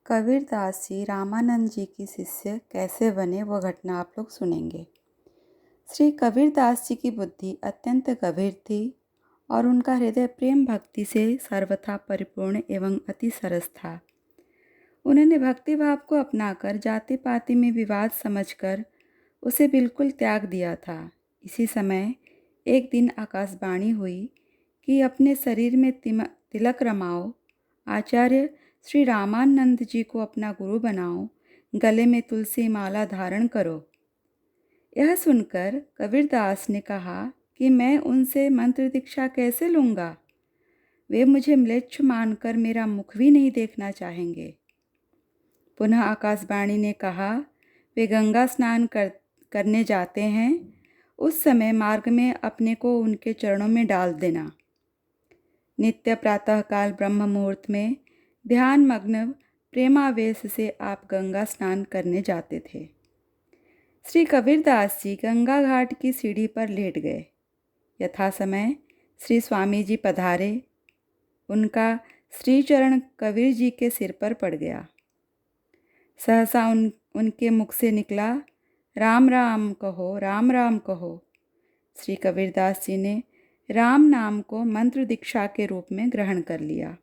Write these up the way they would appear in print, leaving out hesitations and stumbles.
कबीरदास जी रामानंद जी की शिष्य कैसे बने वो घटना आप लोग सुनेंगे। श्री कबीरदास जी की बुद्धि अत्यंत गंभीर थी और उनका हृदय प्रेम भक्ति से सर्वथा परिपूर्ण एवं अति सरस था। उन्होंने भक्ति भाव को अपनाकर जाति पाति में विवाद समझकर उसे बिल्कुल त्याग दिया था। इसी समय एक दिन आकाशवाणी हुई कि अपने शरीर में तिलक रमाओ, आचार्य श्री रामानंद जी को अपना गुरु बनाओ, गले में तुलसी माला धारण करो। यह सुनकर कबीरदास ने कहा कि मैं उनसे मंत्र दीक्षा कैसे लूँगा? वे मुझे म्लेच्छ मानकर मेरा मुख भी नहीं देखना चाहेंगे। पुनः आकाशवाणी ने कहा, वे गंगा स्नान करने जाते हैं, उस समय मार्ग में अपने को उनके चरणों में डाल देना। नित्य प्रातःकाल ब्रह्म मुहूर्त में ध्यान मग्न प्रेमावेश से आप गंगा स्नान करने जाते थे। श्री कबीरदास जी गंगा घाट की सीढ़ी पर लेट गए। यथा समय श्री स्वामी जी पधारे। उनका श्रीचरण कबीर जी के सिर पर पड़ गया। सहसा उनके मुख से निकला, राम राम कहो, राम राम कहो। श्री कबीरदास जी ने राम नाम को मंत्र दीक्षा के रूप में ग्रहण कर लिया।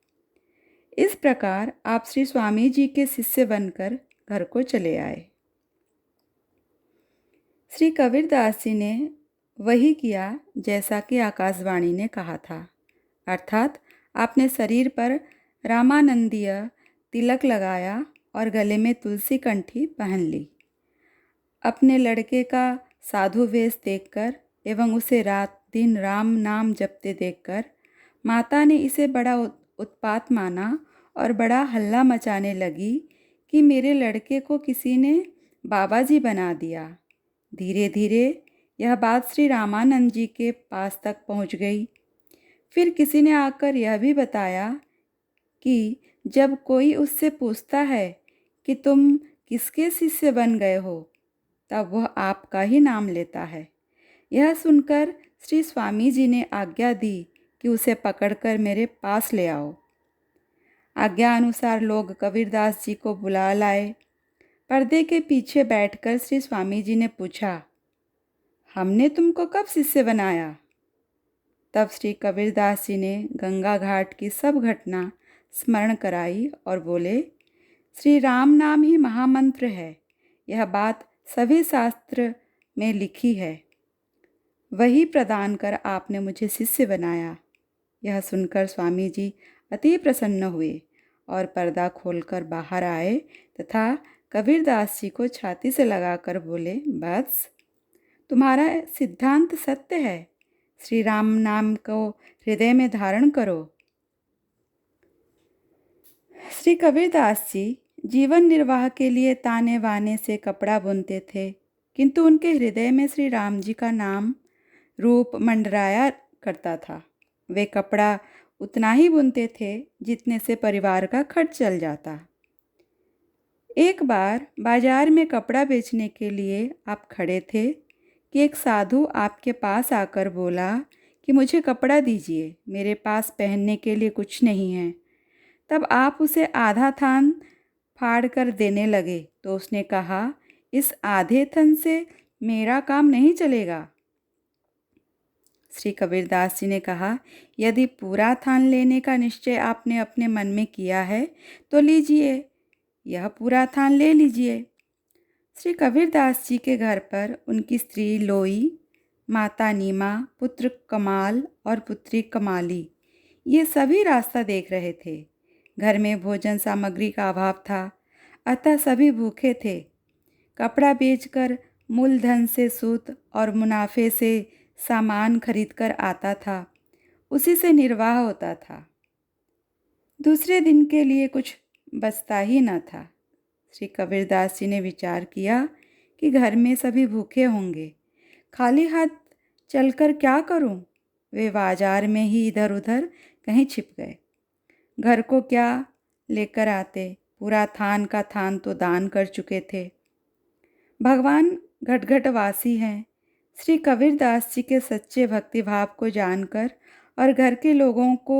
इस प्रकार आप श्री स्वामी जी के शिष्य बनकर घर को चले आए। श्री कबीरदास जी ने वही किया जैसा कि आकाशवाणी ने कहा था, अर्थात आपने शरीर पर रामानंदीय तिलक लगाया और गले में तुलसी कंठी पहन ली। अपने लड़के का साधु वेश देखकर एवं उसे रात दिन राम नाम जपते देखकर माता ने इसे बड़ा उत्पात माना और बड़ा हल्ला मचाने लगी कि मेरे लड़के को किसी ने बाबा जी बना दिया। धीरे धीरे यह बात श्री रामानंद जी के पास तक पहुंच गई। फिर किसी ने आकर यह भी बताया कि जब कोई उससे पूछता है कि तुम किसके शिष्य बन गए हो, तब वह आपका ही नाम लेता है। यह सुनकर श्री स्वामी जी ने आज्ञा दी कि उसे पकड़कर मेरे पास ले आओ। आज्ञा अनुसार लोग कबीरदास जी को बुला लाए। पर्दे के पीछे बैठकर श्री स्वामी जी ने पूछा, हमने तुमको कब शिष्य बनाया? तब श्री कबीरदास जी ने गंगा घाट की सब घटना स्मरण कराई और बोले, श्री राम नाम ही महामंत्र है। यह बात सभी शास्त्र में लिखी है। वही प्रदान कर आपने मुझे शिष्य बनाया। यह सुनकर स्वामी जी अति प्रसन्न हुए और पर्दा खोलकर बाहर आए तथा कबीरदास जी को छाती से लगाकर बोले, बस तुम्हारा सिद्धांत सत्य है। श्री राम नाम को हृदय में धारण करो। श्री कबीरदास जी जीवन निर्वाह के लिए ताने बाने से कपड़ा बुनते थे, किंतु उनके हृदय में श्री राम जी का नाम रूप मंडराया करता था। वे कपड़ा उतना ही बुनते थे जितने से परिवार का खर्च चल जाता। एक बार बाजार में कपड़ा बेचने के लिए आप खड़े थे कि एक साधु आपके पास आकर बोला कि मुझे कपड़ा दीजिए, मेरे पास पहनने के लिए कुछ नहीं है। तब आप उसे आधा थान फाड़ कर देने लगे तो उसने कहा, इस आधे थन से मेरा काम नहीं चलेगा। श्री कबीरदास जी ने कहा, यदि पूरा थान लेने का निश्चय आपने अपने मन में किया है तो लीजिए, यह पूरा थान ले लीजिए। श्री कबीरदास जी के घर पर उनकी स्त्री लोई, माता नीमा, पुत्र कमाल और पुत्री कमाली ये सभी रास्ता देख रहे थे। घर में भोजन सामग्री का अभाव था, अतः सभी भूखे थे। कपड़ा बेचकर मूलधन से सूत और मुनाफे से सामान खरीदकर आता था, उसी से निर्वाह होता था। दूसरे दिन के लिए कुछ बचता ही न था। श्री कबीरदास जी ने विचार किया कि घर में सभी भूखे होंगे, खाली हाथ चलकर क्या करूं? वे बाजार में ही इधर उधर कहीं छिप गए। घर को क्या लेकर आते, पूरा थान का थान तो दान कर चुके थे। भगवान घटघटवासी हैं। श्री कबीरदास जी के सच्चे भक्ति भाव को जानकर और घर के लोगों को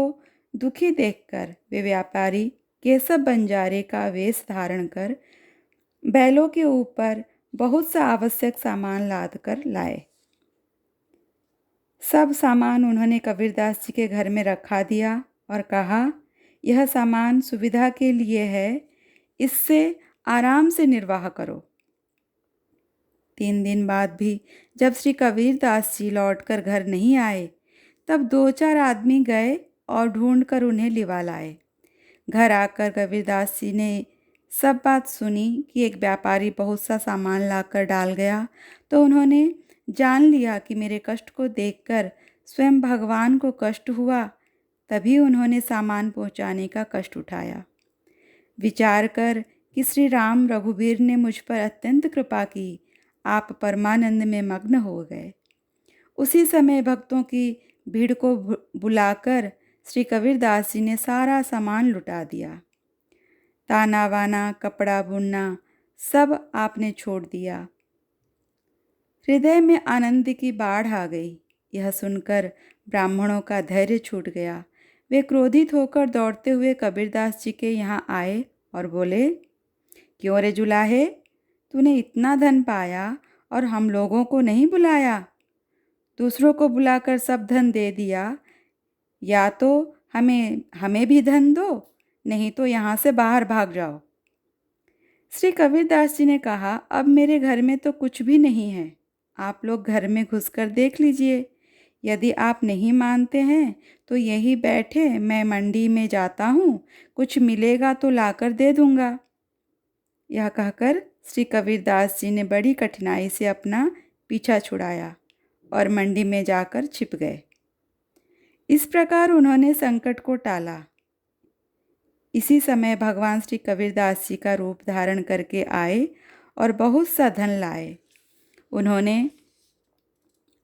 दुखी देखकर वे व्यापारी केशव बंजारे का वेश धारण कर बैलों के ऊपर बहुत सा आवश्यक सामान लाद कर लाए। सब सामान उन्होंने कबीरदास जी के घर में रखा दिया और कहा, यह सामान सुविधा के लिए है, इससे आराम से निर्वाह करो। 3 दिन बाद भी जब श्री कबीरदास जी लौटकर घर नहीं आए, तब 2-4 आदमी गए और ढूंढकर उन्हें लिवा लाए। घर आकर कबीरदास जी ने सब बात सुनी कि एक व्यापारी बहुत सा सामान लाकर डाल गया, तो उन्होंने जान लिया कि मेरे कष्ट को देखकर स्वयं भगवान को कष्ट हुआ, तभी उन्होंने सामान पहुंचाने का कष्ट उठाया। विचार कर कि श्री राम रघुवीर ने मुझ पर अत्यंत कृपा की, आप परमानंद में मग्न हो गए। उसी समय भक्तों की भीड़ को बुलाकर श्री कबीरदास जी ने सारा सामान लुटा दिया। ताना वाना, कपड़ा बुनना सब आपने छोड़ दिया। हृदय में आनंद की बाढ़ आ गई। यह सुनकर ब्राह्मणों का धैर्य छूट गया। वे क्रोधित होकर दौड़ते हुए कबीरदास जी के यहाँ आए और बोले, क्यों रे जुलाहे, तूने इतना धन पाया और हम लोगों को नहीं बुलाया? दूसरों को बुलाकर सब धन दे दिया। या तो हमें भी धन दो, नहीं तो यहाँ से बाहर भाग जाओ। श्री कबीरदास जी ने कहा, अब मेरे घर में तो कुछ भी नहीं है, आप लोग घर में घुसकर देख लीजिए। यदि आप नहीं मानते हैं तो यहीं बैठे, मैं मंडी में जाता हूँ, कुछ मिलेगा तो लाकर दे दूँगा। यह कहकर श्री कबीरदास जी ने बड़ी कठिनाई से अपना पीछा छुड़ाया और मंडी में जाकर छिप गए। इस प्रकार उन्होंने संकट को टाला। इसी समय भगवान श्री कबीरदास जी का रूप धारण करके आए और बहुत सा धन लाए। उन्होंने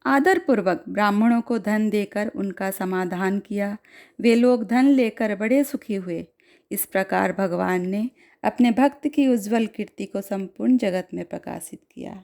आदरपूर्वक ब्राह्मणों को धन देकर उनका समाधान किया। वे लोग धन लेकर बड़े सुखी हुए। इस प्रकार भगवान ने अपने भक्त की उज्जवल कीर्ति को संपूर्ण जगत में प्रकाशित किया।